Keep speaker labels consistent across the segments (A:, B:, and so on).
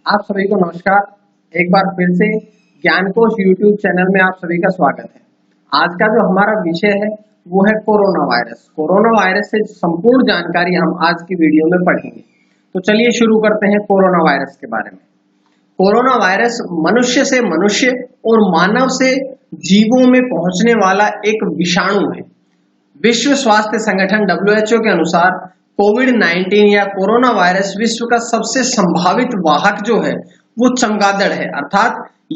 A: आप सभी को नमस्कार। एक बार फिर से ज्ञानकोश यूट्यूब चैनल में आप सभी का स्वागत है। आज का जो हमारा विषय है वो है कोरोना वायरस। कोरोना वायरस से संपूर्ण जानकारी हम आज की वीडियो में पढ़ेंगे। तो चलिए शुरू करते हैं कोरोना वायरस के बारे में। कोरोना वायरस मनुष्य से मनुष्य और मानव से जीवों में पहुंचने वाला एक विषाणु है। विश्व स्वास्थ्य संगठन WHO के अनुसार कोविड-19 या कोरोना वायरस विश्व का सबसे संभावित वाहक जो है वो चमगादड़ है, अर्थात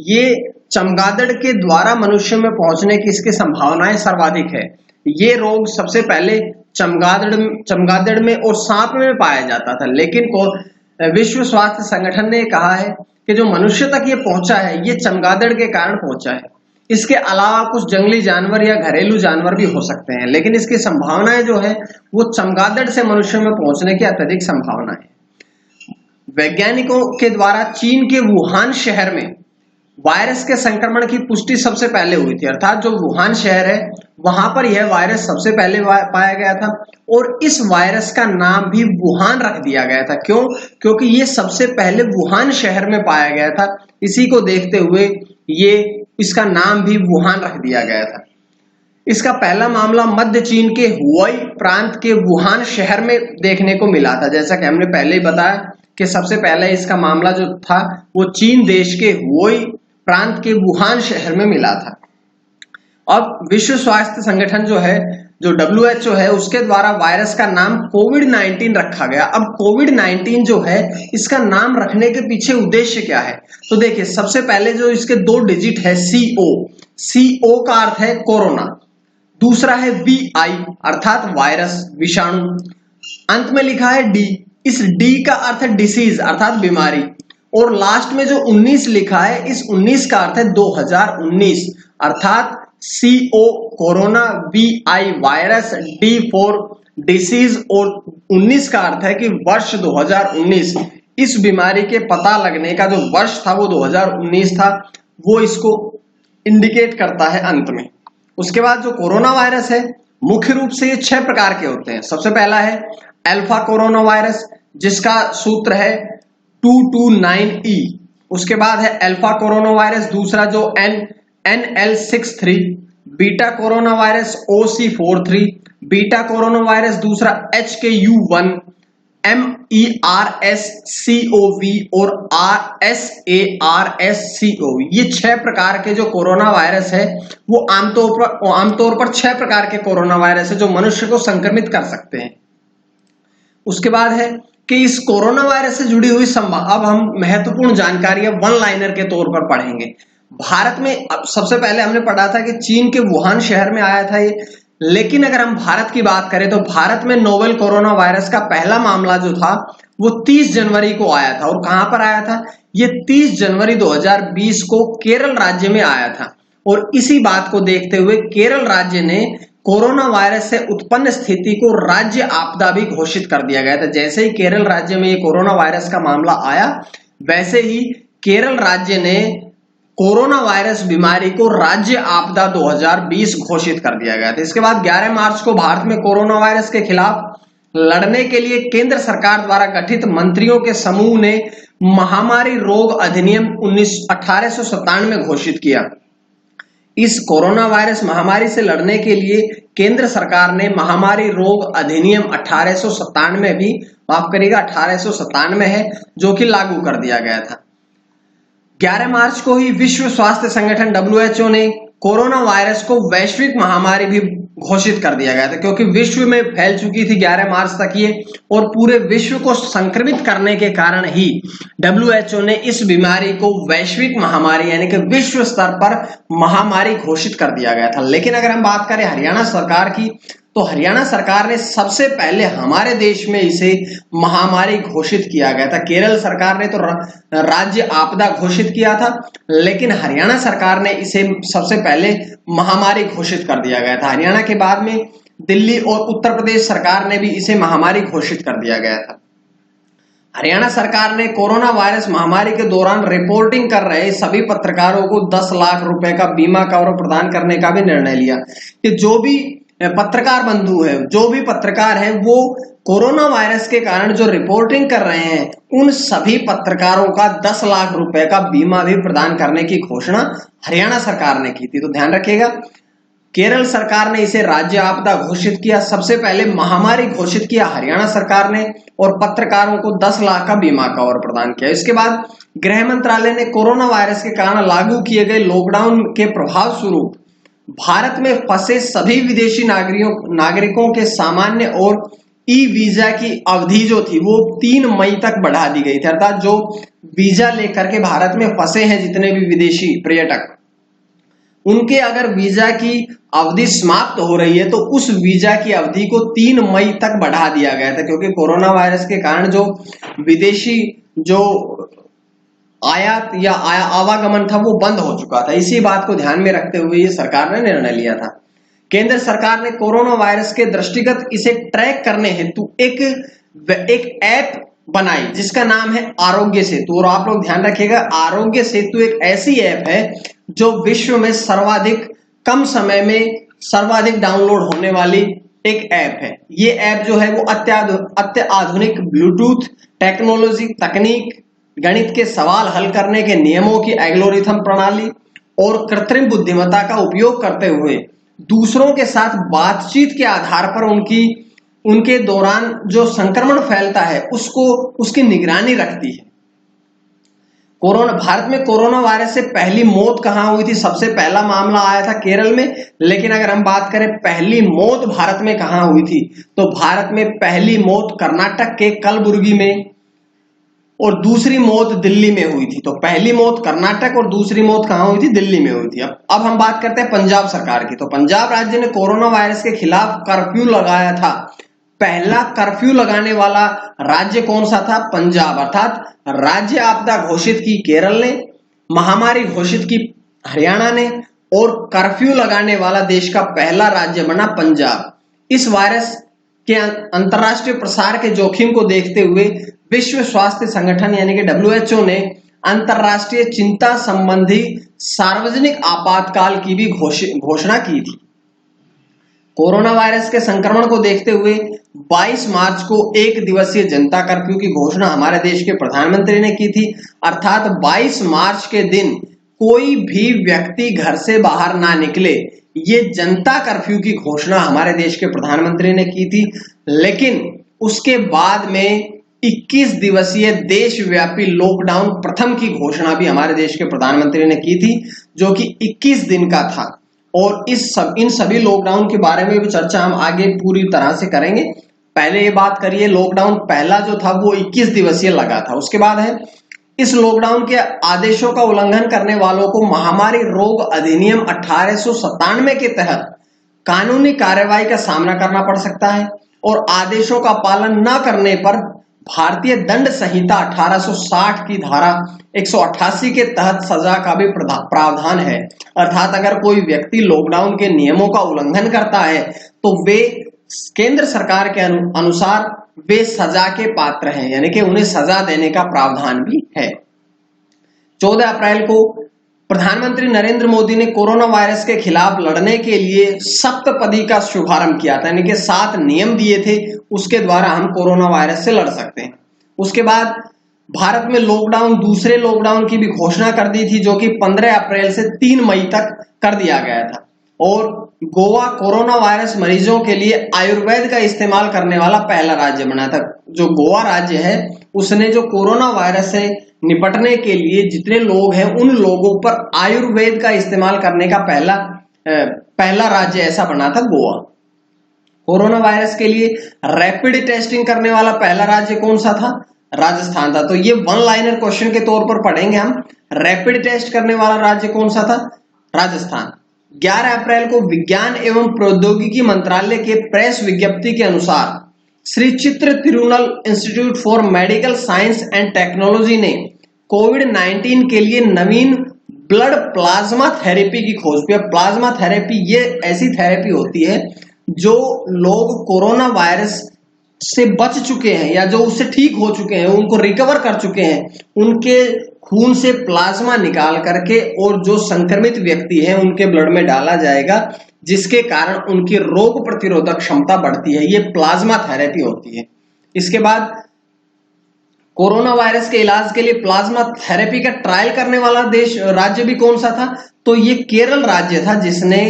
A: ये चमगादड़ के द्वारा मनुष्य में पहुंचने की इसकी संभावनाएं सर्वाधिक है। ये रोग सबसे पहले चमगादड़ में और सांप में पाया जाता था, लेकिन विश्व स्वास्थ्य संगठन ने कहा है कि जो मनुष्य तक ये पहुंचा है ये चमगादड़ के कारण पहुंचा है। इसके अलावा कुछ जंगली जानवर या घरेलू जानवर भी हो सकते हैं, लेकिन इसकी संभावनाएं जो है वो चमगादड़ से मनुष्य में पहुंचने की अत्यधिक संभावना है। वैज्ञानिकों के द्वारा चीन के वुहान शहर में वायरस के संक्रमण की पुष्टि सबसे पहले हुई थी, अर्थात जो वुहान शहर है वहां पर यह वायरस सबसे पहले पाया गया था और इस वायरस का नाम भी वुहान रख दिया गया था। क्यों? क्योंकि ये सबसे पहले वुहान शहर में पाया गया था। इसी को देखते हुए ये इसका नाम भी वुहान रख दिया गया था। इसका पहला मामला मध्य चीन के हुआई प्रांत के वुहान शहर में देखने को मिला था। जैसा कि हमने पहले ही बताया कि सबसे पहले इसका मामला जो था वो चीन देश के हुआई प्रांत के वुहान शहर में मिला था। अब विश्व स्वास्थ्य संगठन जो है, जो WHO है, उसके द्वारा वायरस का नाम कोविड-19 रखा गया। अब कोविड-19 जो है इसका नाम रखने के पीछे उद्देश्य क्या है? तो देखिए, सबसे पहले जो इसके 2 डिजिट है CO का अर्थ है कोरोना, दूसरा है VI अर्थात वायरस विषाणु, अंत में लिखा है D। इस D का अर्थ है डिसीज अर्थात बीमारी, और लास्ट में जो 19 लिखा है, इस 19 का अर्थ है 2019 अर्थात CO corona, VI virus, D for disease और 19 का अर्थ है कि वर्ष 2019। इस बीमारी के पता लगने का जो वर्ष था वो 2019 था, वो इसको इंडिकेट करता है अंत में। उसके बाद जो कोरोना वायरस है मुख्य रूप से ये 6 प्रकार के होते हैं। सबसे पहला है अल्फा कोरोना वायरस जिसका सूत्र है 229E। उसके बाद है अल्फा कोरोना वायरस दूसरा जो NL63, beta corona virus OC43, beta corona virus दूसरा HKU1, MERS-CoV और RSARS-CoV। ये 6 प्रकार के जो कोरोना वायरस है वो आमतौर पर 6 प्रकार के कोरोना वायरस है जो मनुष्य को संक्रमित कर सकते हैं। उसके बाद है कि इस कोरोना वायरस से जुड़ी हुई अब हम महत्वपूर्ण जानकारी वन लाइनर के तौर पर पढ़ेंगे। भारत में सबसे पहले हमने पढ़ा था कि चीन के वुहान शहर में आया था ये, लेकिन अगर हम भारत की बात करें तो भारत में नोवेल कोरोना वायरस का पहला मामला जो था वो 30 जनवरी को आया था। और कहां पर आया था? ये 30 जनवरी 2020 को केरल राज्य में आया था। और इसी बात को देखते हुए केरल राज्य ने कोरोना वायरस से उत्पन्न स्थिति को राज्य आपदा भी घोषित कर दिया गया था। जैसे ही केरल राज्य में ये कोरोना वायरस का मामला आया, वैसे ही केरल राज्य ने कोरोना वायरस बीमारी को राज्य आपदा 2020 घोषित कर दिया गया था। इसके बाद 11 मार्च को भारत में कोरोना वायरस के खिलाफ लड़ने के लिए केंद्र सरकार द्वारा गठित मंत्रियों के समूह ने महामारी रोग अधिनियम 1897 में घोषित किया। इस कोरोना वायरस महामारी से लड़ने के लिए केंद्र सरकार ने महामारी रोग अधिनियम 1897 भी, माफ करिएगा 1897 है, जो कि लागू कर दिया गया था। 11 मार्च को ही विश्व स्वास्थ्य संगठन WHO ने कोरोना वायरस को वैश्विक महामारी भी घोषित कर दिया गया था, क्योंकि विश्व में फैल चुकी थी 11 मार्च तक ये, और पूरे विश्व को संक्रमित करने के कारण ही WHO ने इस बीमारी को वैश्विक महामारी यानी कि विश्व स्तर पर महामारी घोषित कर दिया गया था। लेकिन अगर हम बात करें हरियाणा सरकार की, तो हरियाणा सरकार ने सबसे पहले हमारे देश में इसे महामारी घोषित किया गया था। केरल सरकार ने तो राज्य आपदा घोषित किया था, लेकिन हरियाणा सरकार ने इसे सबसे पहले महामारी घोषित कर दिया गया था। हरियाणा के बाद में दिल्ली और उत्तर प्रदेश सरकार ने भी इसे महामारी घोषित कर दिया गया था। हरियाणा सरकार ने कोरोना वायरस महामारी के दौरान रिपोर्टिंग कर रहे सभी पत्रकारों को 10 लाख रुपए का बीमा कवर प्रदान करने का भी निर्णय लिया कि जो भी पत्रकार बंधु है, जो भी पत्रकार है, वो कोरोना वायरस के कारण जो रिपोर्टिंग कर रहे हैं उन सभी पत्रकारों का 10 लाख रुपए का बीमा भी प्रदान करने की घोषणा हरियाणा सरकार ने की थी। तो ध्यान रखिएगा, केरल सरकार ने इसे राज्य आपदा घोषित किया, सबसे पहले महामारी घोषित किया हरियाणा सरकार ने, और पत्रकारों को 10 लाख का बीमा कवर प्रदान किया। इसके बाद गृह मंत्रालय ने कोरोना वायरस के कारण लागू किए गए लॉकडाउन के प्रभाव स्वरूप भारत में फंसे सभी विदेशी नागरिकों के सामान्य और ई वीजा की अवधि जो थी वो 3 मई तक बढ़ा दी गई थी। अर्थात जो वीजा लेकर के भारत में फंसे हैं जितने भी विदेशी पर्यटक, उनके अगर वीजा की अवधि समाप्त हो रही है तो उस वीजा की अवधि को 3 मई तक बढ़ा दिया गया था, क्योंकि कोरोना वायरस के कारण जो विदेशी जो आयात या आवागमन था वो बंद हो चुका था। इसी बात को ध्यान में रखते हुए ये सरकार ने निर्णय लिया था। केंद्र सरकार ने कोरोना वायरस के दृष्टिगत इसे ट्रैक करने हेतु एक ऐप बनाई जिसका नाम है आरोग्य सेतु। और आप लोग ध्यान रखिएगा, आरोग्य सेतु एक ऐसी ऐप है जो विश्व में सर्वाधिक कम समय में सर्वाधिक डाउनलोड होने वाली एक ऐप है। ये ऐप जो है वो अत्याधुनिक ब्लूटूथ टेक्नोलॉजी तकनीक, गणित के सवाल हल करने के नियमों की एल्गोरिथम प्रणाली और कृत्रिम बुद्धिमत्ता का उपयोग करते हुए दूसरों के साथ बातचीत के आधार पर उनके दौरान जो संक्रमण फैलता है उसकी निगरानी रखती है। भारत में कोरोना वायरस से पहली मौत कहां हुई थी? सबसे पहला मामला आया था केरल में, लेकिन अगर हम बात करें पहली मौत भारत में कहां हुई थी, तो भारत में पहली मौत कर्नाटक के कलबुर्गी में और दूसरी मौत दिल्ली में हुई थी। तो पहली मौत कर्नाटक और दूसरी मौत कहां हुई थी? दिल्ली में हुई थी। अब हम बात करते हैं पंजाब सरकार की। तो पंजाब राज्य ने कोरोना वायरस के खिलाफ कर्फ्यू लगाया था। पहला कर्फ्यू लगाने वाला राज्य कौन सा था? पंजाब। अर्थात राज्य आपदा घोषित की केरल ने, महामारी घोषित की हरियाणा ने, और कर्फ्यू लगाने वाला देश का पहला राज्य बना पंजाब। इस वायरस के अंतरराष्ट्रीय प्रसार के जोखिम को देखते हुए विश्व स्वास्थ्य संगठन यानी कि WHO ने अंतरराष्ट्रीय चिंता संबंधी सार्वजनिक आपातकाल की भी घोषणा की थी। कोरोना वायरस के संक्रमण को देखते हुए 22 मार्च को एक दिवसीय जनता कर्फ्यू की घोषणा हमारे देश के प्रधानमंत्री ने की थी। अर्थात 22 मार्च के दिन कोई भी व्यक्ति घर से बाहर ना निकले, ये जनता कर्फ्यू की घोषणा हमारे देश के प्रधानमंत्री ने की थी। लेकिन उसके बाद में 21 दिवसीय देशव्यापी लॉकडाउन प्रथम की घोषणा भी हमारे देश के प्रधानमंत्री ने की थी, जो कि 21 दिन का था। और इन सभी लॉकडाउन के बारे में भी चर्चा हम आगे पूरी तरह से करेंगे। पहले ये बात करिए, लॉकडाउन पहला जो था वो 21 दिवसीय लगा था। उसके बाद है, इस लॉकडाउन के आदेशों का उल्लंघन करने वालों को महामारी रोग अधिनियम 1897 के तहत कानूनी कार्रवाई का सामना करना पड़ सकता है, और आदेशों का पालन न करने पर भारतीय दंड संहिता 1860 की धारा 188 के तहत सजा का भी प्रावधान है। अर्थात अगर कोई व्यक्ति लॉकडाउन के नियमों का उल्लंघन करता है तो वे केंद्र सरकार के अनुसार वे सजा के पात्र हैं, यानी कि उन्हें सजा देने का प्रावधान भी है। 14 अप्रैल को प्रधानमंत्री नरेंद्र मोदी ने कोरोना वायरस के खिलाफ लड़ने के लिए सप्तपदी का शुभारंभ किया था, यानी कि 7 नियम दिए थे, उसके द्वारा हम कोरोना वायरस से लड़ सकते हैं। उसके बाद भारत में लॉकडाउन, दूसरे लॉकडाउन की भी घोषणा कर दी थी, जो कि 15 अप्रैल से 3 मई तक कर दिया गया था। और गोवा कोरोना वायरस मरीजों के लिए आयुर्वेद का इस्तेमाल करने वाला पहला राज्य बना था। जो गोवा राज्य है उसने जो कोरोना वायरस से निपटने के लिए जितने लोग हैं उन लोगों पर आयुर्वेद का इस्तेमाल करने का पहला राज्य ऐसा बना था गोवा। कोरोना वायरस के लिए रैपिड टेस्टिंग करने वाला पहला राज्य कौन सा था? राजस्थान था। तो ये वन लाइनर क्वेश्चन के तौर पर पढ़ेंगे हम। रैपिड टेस्ट करने वाला राज्य कौन सा था? राजस्थान। 11 अप्रैल को विज्ञान एवं प्रौद्योगिकी मंत्रालय के प्रेस विज्ञप्ति के अनुसार श्री चित्र Tirunal institute for medical science and technology ने कोविड-19 के लिए नवीन ब्लड प्लाज्मा थेरेपी की खोज की। प्लाज्मा थेरेपी ये ऐसी थेरेपी होती है जो लोग कोरोना वायरस से बच चुके हैं या जो उससे ठीक हो चुके हैं, उनको रिकवर कर चुके हैं, उनके खून से प्लाज्मा निकाल करके और जो संक्रमित व्यक्ति है उनके ब्लड में डाला जाएगा, जिसके कारण उनकी रोग प्रतिरोधक क्षमता बढ़ती है। ये प्लाज्मा थेरेपी होती है। इसके बाद कोरोना वायरस के इलाज के लिए प्लाज्मा थेरेपी का ट्रायल करने वाला राज्य भी कौन सा था? तो ये केरल राज्य था जिसने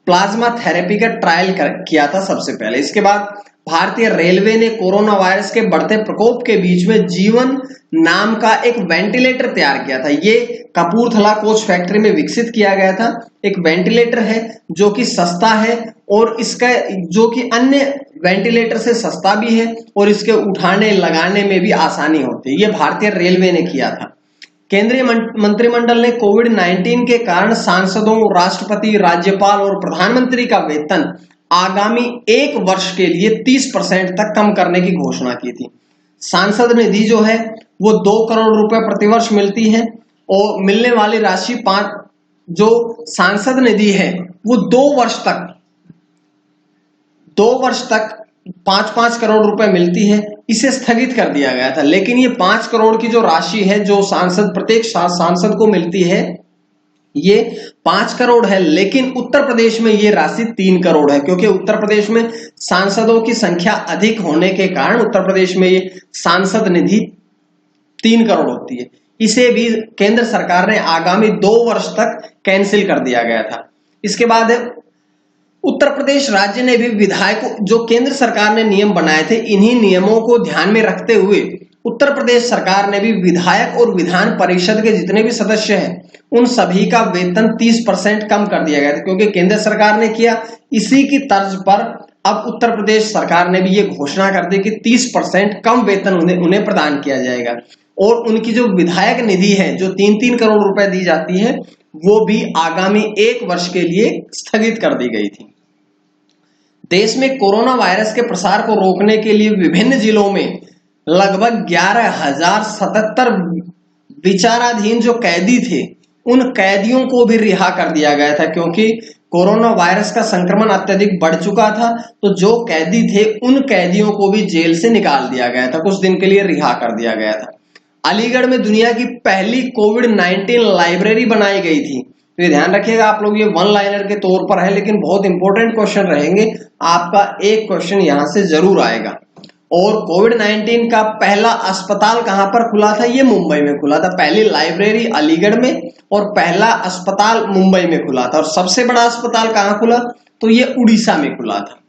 A: प्लाज्मा थेरेपी का ट्रायल किया था सबसे पहले। इसके बाद भारतीय रेलवे ने कोरोना वायरस के बढ़ते प्रकोप के बीच में जीवन नाम का एक वेंटिलेटर तैयार किया था। ये कपूरथला कोच फैक्ट्री में विकसित किया गया था। एक वेंटिलेटर है जो कि सस्ता है और इसका जो कि अन्य वेंटिलेटर से सस्ता भी है और इसके उठाने लगाने में भी आसानी होती है। ये भारतीय रेलवे ने किया था। केंद्रीय मंत्रिमंडल ने कोविड-19 के कारण सांसदों, राष्ट्रपति, राज्यपाल और प्रधानमंत्री का वेतन आगामी 1 वर्ष के लिए 30% तक कम करने की घोषणा की थी। सांसद निधि जो है वो 2 करोड़ रुपए प्रतिवर्ष मिलती है और मिलने वाली राशि जो सांसद निधि है वो 2 वर्ष तक 5-5 करोड़ रुपए मिलती है। इसे स्थगित कर दिया गया था, लेकिन ये 5 करोड़ की जो राशि है जो प्रत्येक सांसद को मिलती है ये 5 करोड़ है, लेकिन उत्तर प्रदेश में ये राशि 3 करोड़ है, क्योंकि उत्तर प्रदेश में सांसदों की संख्या अधिक होने के कारण उत्तर प्रदेश में ये सांसद निधि 3 करोड़ होती है। इसे भी केंद्र सरकार ने आगामी 2 वर्ष तक कैंसिल कर दिया गया था। इसके बाद उत्तर प्रदेश राज्य ने भी विधायकों, जो केंद्र सरकार ने नियम बनाए थे, इन्हीं नियमों को ध्यान में रखते हुए उत्तर प्रदेश सरकार ने भी विधायक और विधान परिषद के जितने भी सदस्य हैं उन सभी का वेतन 30% कम कर दिया गया था, क्योंकि केंद्र सरकार ने किया। इसी की तर्ज पर अब उत्तर प्रदेश सरकार ने भी ये घोषणा कर दी कि 30% कम वेतन उन्हें प्रदान किया जाएगा और उनकी जो विधायक निधि है जो 3-3 करोड़ रुपए दी जाती है वो भी आगामी 1 वर्ष के लिए स्थगित कर दी गई थी। देश में कोरोना वायरस के प्रसार को रोकने के लिए विभिन्न जिलों में लगभग 11,077 विचाराधीन जो कैदी थे उन कैदियों को भी रिहा कर दिया गया था, क्योंकि कोरोना वायरस का संक्रमण अत्यधिक बढ़ चुका था। तो जो कैदी थे उन कैदियों को भी जेल से निकाल दिया गया था, कुछ दिन के लिए रिहा कर दिया गया था। अलीगढ़ में दुनिया की पहली कोविड-19 लाइब्रेरी बनाई गई थी। तो ये ध्यान रखिएगा आप लोग, ये 1 लाइनर के तौर पर है लेकिन बहुत इंपॉर्टेंट क्वेश्चन रहेंगे। आपका एक क्वेश्चन यहां से जरूर आएगा। और कोविड-19 का पहला अस्पताल कहां पर खुला था? ये मुंबई में खुला था। पहली लाइब्रेरी अलीगढ़ में और पहला अस्पताल मुंबई में खुला था। और सबसे बड़ा अस्पताल कहां खुला? तो ये उड़ीसा में खुला था।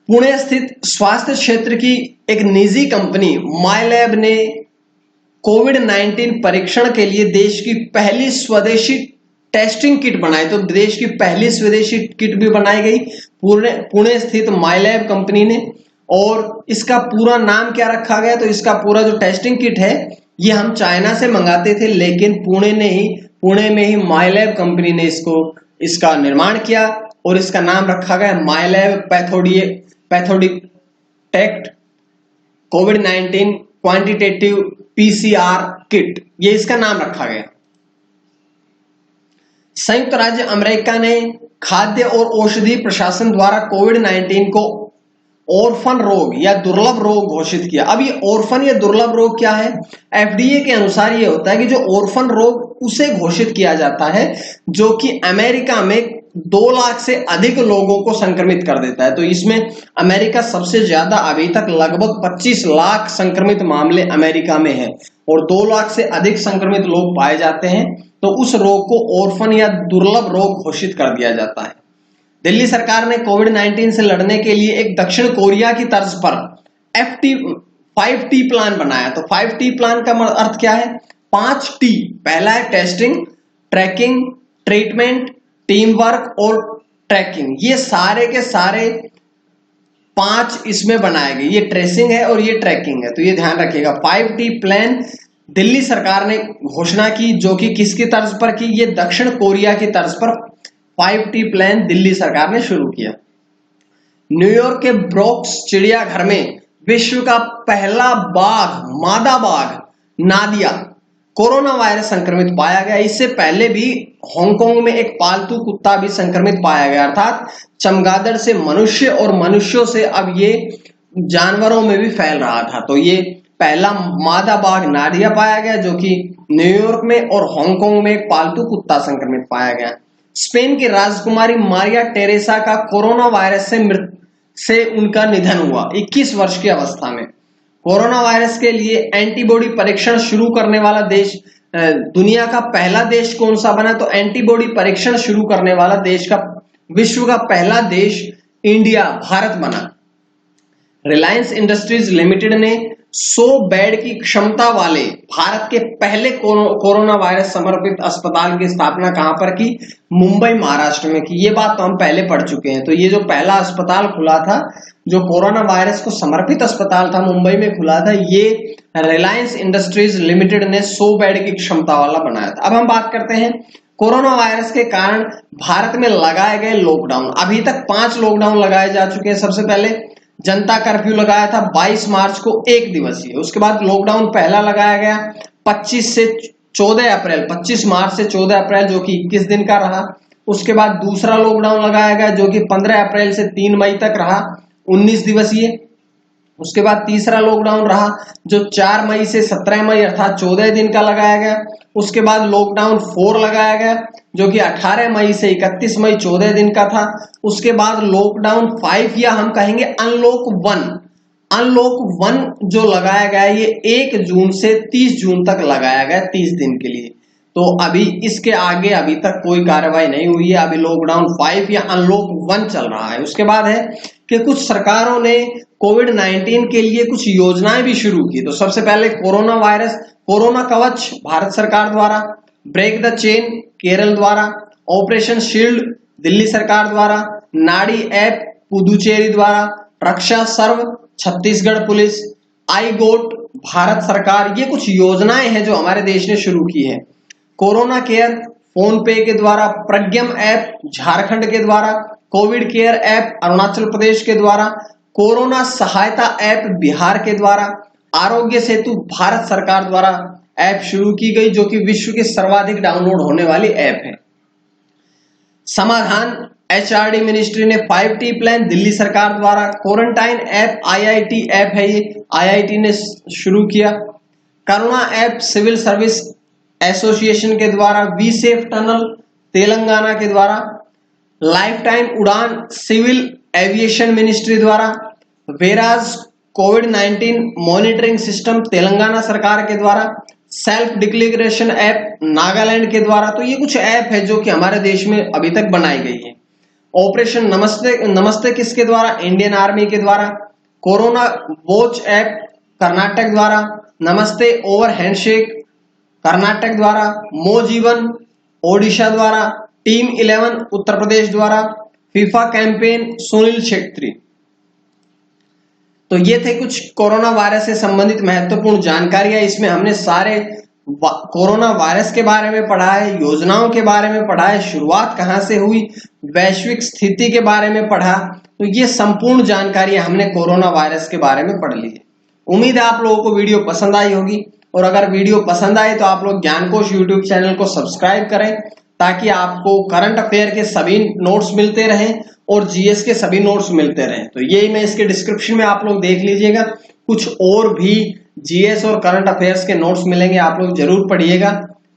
A: पुणे स्थित स्वास्थ्य क्षेत्र की एक निजी कंपनी माइलैब ने कोविड-19 परीक्षण के लिए देश की पहली स्वदेशी टेस्टिंग किट बनाई। तो देश की पहली स्वदेशी किट भी बनाई गई पुणे स्थित माइलैब कंपनी ने। और इसका पूरा नाम क्या रखा गया? तो इसका पूरा जो टेस्टिंग किट है ये हम चाइना से मंगाते थे, लेकिन पुणे में ही माइलैब कंपनी ने इसका निर्माण किया और इसका नाम रखा गया माइलैब पैथोडिटेक्ट कोविड-19 क्वांटिटेटिव PCR किट, ये इसका नाम रखा गया। संयुक्त राज्य अमेरिका ने खाद्य और औषधि प्रशासन द्वारा कोविड-19 को ऑर्फन रोग या दुर्लभ रोग घोषित किया। अब ये ऑर्फन या दुर्लभ रोग क्या है? FDA के अनुसार ये होता है कि जो ऑर्फन रोग उसे घोषित किया जाता है जो कि अमेरिका में 2 लाख से अधिक लोगों को संक्रमित कर देता है। तो इसमें अमेरिका सबसे ज्यादा, अभी तक लगभग 25 लाख संक्रमित मामले अमेरिका में है और 2 लाख से अधिक संक्रमित लोग पाए जाते हैं। तो उस रोग को ऑर्फन या दुर्लभ रोग घोषित कर दिया जाता है। दिल्ली सरकार ने कोविड-19 से लड़ने के लिए एक दक्षिण कोरिया की तर्ज पर 5T प्लान बनाया। तो 5T प्लान का अर्थ क्या है? 5T। पहला है testing, tracking, treatment, team work और ट्रैकिंग। ये सारे के सारे 5 इसमें बनाए गए। ये ट्रेसिंग है और ये ट्रैकिंग है, तो ये ध्यान रखिएगा। 5T प्लान दिल्ली सरकार ने घोषणा की, जो कि किसकी तर्ज पर की? ये दक्षिण कोरिया की तर्ज पर 5T प्लान दिल्ली सरकार ने शुरू किया। न्यूयॉर्क के ब्रोंक्स चिड़ियाघर में विश्व का पहला मादा बाघ नादिया कोरोना वायरस संक्रमित पाया गया। इससे पहले भी हांगकांग में एक पालतू कुत्ता भी संक्रमित पाया गया, अर्थात चमगादड़ से मनुष्य और मनुष्यों से अब ये जानवरों में भी फैल रहा था। तो ये पहला मादा बाघ नाडिया पाया गया, जो कि न्यूयॉर्क में और हांगकांग में एक पालतू कुत्ता संक्रमित पाया गया। स्पेन की राजकुमारी मारिया टेरेसा का कोरोना वायरस से उनका निधन हुआ 21 वर्ष की अवस्था में। कोरोना वायरस के लिए एंटीबॉडी परीक्षण शुरू करने वाला देश, दुनिया का पहला देश कौन सा बना? तो एंटीबॉडी परीक्षण शुरू करने वाला देश का, विश्व का पहला देश इंडिया, भारत बना। रिलायंस इंडस्ट्रीज लिमिटेड ने 100 बेड की क्षमता वाले भारत के पहले कोरोना वायरस समर्पित अस्पताल की स्थापना कहां पर की? मुंबई, महाराष्ट्र में की। ये बात तो हम पहले पढ़ चुके हैं। तो ये जो पहला अस्पताल खुला था, जो कोरोना वायरस को समर्पित अस्पताल था, मुंबई में खुला था, ये रिलायंस इंडस्ट्रीज लिमिटेड ने 100 बेड की क्षमता वाला बनाया था। अब हम बात करते हैं कोरोना वायरस के कारण भारत में लगाए गए लॉकडाउन। अभी तक 5 लॉकडाउन लगाए जा चुके हैं। सबसे पहले जनता कर्फ्यू लगाया था 22 मार्च को, 1 दिवसीय। उसके बाद लॉकडाउन पहला लगाया गया 25 से 14 अप्रैल, 25 मार्च से 14 अप्रैल, जो कि 21 दिन का रहा। उसके बाद दूसरा लॉकडाउन लगाया गया जो कि 15 अप्रैल से 3 मई तक रहा, 19 दिवसीय। उसके बाद तीसरा लॉकडाउन रहा जो 4 मई से 17 मई अर्थात 14 दिन का लगाया गया। उसके बाद लॉकडाउन 4 लगाया गया जो कि 18 मई से 31 मई 14 दिन का था। उसके बाद लॉकडाउन 5 या हम कहेंगे अनलॉक 1 जो लगाया गया, ये 1 जून से 30 जून तक लगाया गया, 30 दिन के लिए। तो अभी इसके आगे अभी तक कोई कार्रवाई नहीं हुई है। अभी लॉकडाउन 5 या अनलॉक 1 चल रहा है। उसके बाद है कि कुछ सरकारों ने कोविड-19 के लिए कुछ योजनाएं भी शुरू की। तो सबसे पहले कोरोना वायरस, कोरोना कवच भारत सरकार द्वारा, ब्रेक द चेन केरल द्वारा, ऑपरेशन शील्ड दिल्ली सरकार द्वारा, नाडी ऐप पुदुचेरी द्वारा, रक्षा सर्व छत्तीसगढ़ पुलिस, आई गोट भारत सरकार, ये कुछ योजनाएं हैं जो हमारे देश ने शुरू की है। कोरोना केयर फोन पे के द्वारा, प्रज्ञम ऐप झारखंड के द्वारा, Covid care app Arunachal Pradesh के द्वारा, कोरोना सहायता ऐप बिहार के द्वारा, आरोग्य सेतु भारत सरकार द्वारा ऐप शुरू की गई जो कि विश्व की सर्वाधिक डाउनलोड होने वाली ऐप है। समाधान एचआरडी मिनिस्ट्री ने 5T प्लान दिल्ली सरकार द्वारा, क्वारंटाइन ऐप आईआईटी ऐप है, ये आईआईटी ने शुरू किया। करुणा ऐप सिविल सर्विस एसोसिएशन के द्वारा, वी सेफ टनल तेलंगाना के द्वारा, लाइफ टाइम उड़ान सिविल एविएशन मिनिस्ट्री द्वारा, वेराज कोविड-19 मॉनिटरिंग सिस्टम तेलंगाना सरकार के द्वारा, सेल्फ डिक्लेरेशन ऐप नागालैंड के द्वारा। तो ये कुछ ऐप है जो कि हमारे देश में अभी तक बनाई गई है। ऑपरेशन नमस्ते किसके द्वारा? इंडियन आर्मी के द्वारा। कोरोना वॉच ऐप कर्नाटक द्वारा, नमस्ते ओवर हैंडशेक कर्नाटक द्वारा, मो जीवन ओडिशा द्वारा, टीम 11 उत्तर प्रदेश द्वारा, फीफा कैंपेन सुनील छेत्री। तो ये थे कुछ कोरोना वायरस से संबंधित महत्वपूर्ण जानकारियां। इसमें हमने सारे कोरोना वायरस के बारे में पढ़ा है, योजनाओं के बारे में पढ़ा है, शुरुआत कहां से हुई, वैश्विक स्थिति के बारे में पढ़ा। तो ये संपूर्ण जानकारियां हमने कोरोना वायरस के बारे में पढ़ ली है। उम्मीद है आप लोगों को वीडियो पसंद आई होगी, और अगर वीडियो पसंद आए तो आप लोग ज्ञानकोश यूट्यूब चैनल को सब्सक्राइब करें ताकि आपको करंट अफेयर के सभी नोट्स मिलते रहें और जीएस के सभी नोट्स मिलते रहें। तो ये मैं इसके डिस्क्रिप्शन में आप लोग देख लीजिएगा, कुछ और भी जीएस और करंट अफेयर्स के नोट्स मिलेंगे, आप लोग जरूर पढ़िएगा।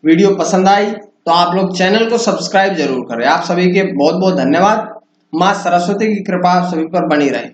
A: वीडियो पसंद आई तो आप लोग चैनल को सब्सक्राइब जरूर करें। आप सभी के बहुत बहुत धन्यवाद। मां सरस्वती की कृपा आप सभी पर बनी रहे।